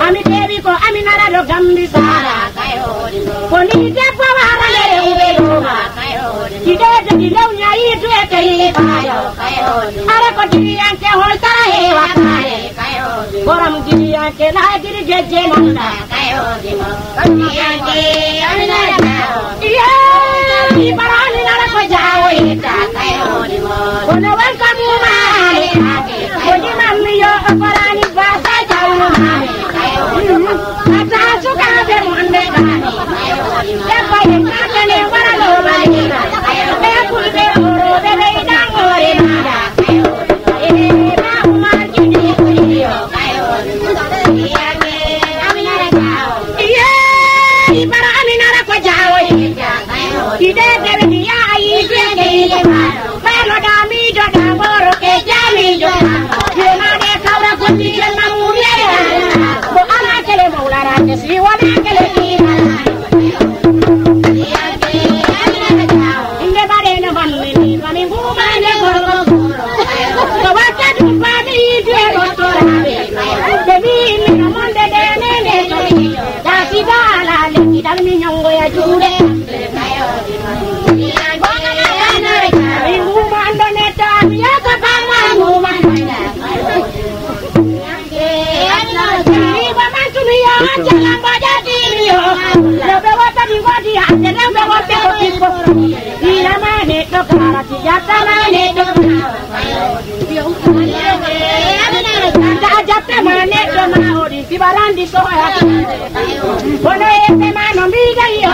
Ami devi ko ami nara lo gambi sara koni de pawara le ubeloma ide de dilawnya itu ekei payo ara ko dirian ke hol tara he wakare boram dirian ke la diri geje nanda dirian ke ami nara iya ibarani nara ko jawo ita kono wan kamu male koni mammi yo parani basa jawo male ata suka be monde gani e paye katane waralo bali e kulbe oro be be dangore nada e ba umar kini kuliyo iya ke aminara jawo iya ibara aminara ko jawo ide debe dia ayi ke ke pelo dami do dangoro ke jami do ye na de kawra ko ti na muriye ko ana kele maulara ke si wala kele ki inde bare na vanni mami nguma ne goro ko waka du pami de rotorare devi ni monde de ne to da si dala le ki dal mi nyongo ya jure jalan baja diriyo lebe wata di wadi ande lebe wata ko tipo dia mane to kara ti jata mane to jata mane to ma odi ti barandi so ya bono ete mano biga yo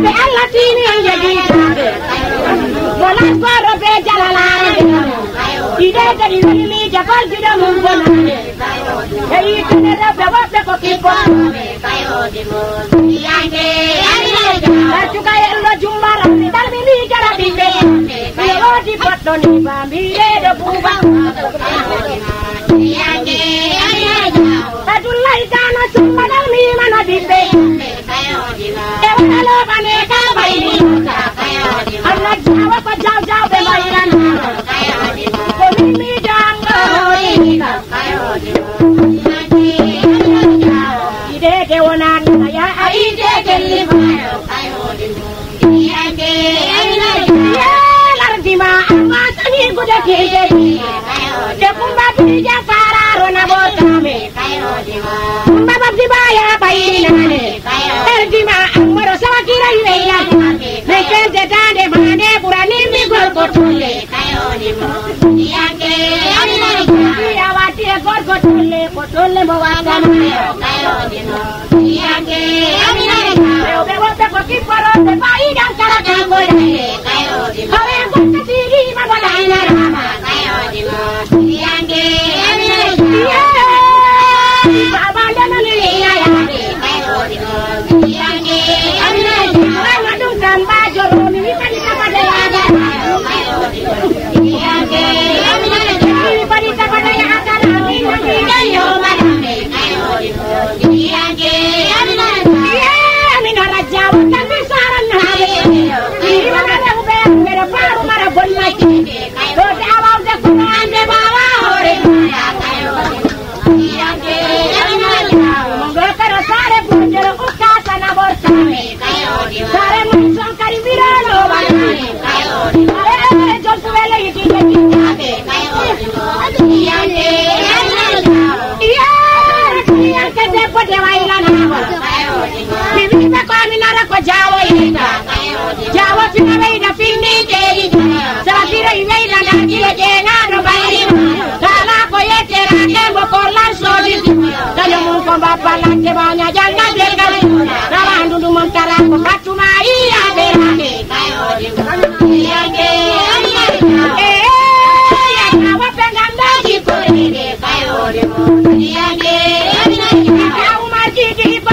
be Allah tini yang jadi bola goro be jalala ide dari lili jakol tidak mumpuna hei tenera be wape ko kipo yang ke juga elo jumbara dar lili jara bimbe yo di potoni bambire de buba yang ke adulai kana sumbara mi mana bimbe halo bane ka baini Allah jawa ko jaw be bairan ko mi jango ide ke wona ya ide ke libayo ide ya lardima amatani gude ke de kumba bija fararo na botame kumba bibaya bainane lardima kira iweya mekende tande mane burani mi gorgotule yake ya wati gorgotule kotule mawata yake be wote ko kiporo be baida kara kango hawe ngotiri mabala ina rama yake baba ndana ni ya Jawa pina veida finni teri Salatira iveida nakile jengano bairi Kala koyete rakembo korlan sodi Kalo mungko bapalake banya janga bergali Rawandu dumon karako katuma iya berake Iyake ya kawa penganda jikore kayo demo Iyake ya umar jiki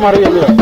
Maria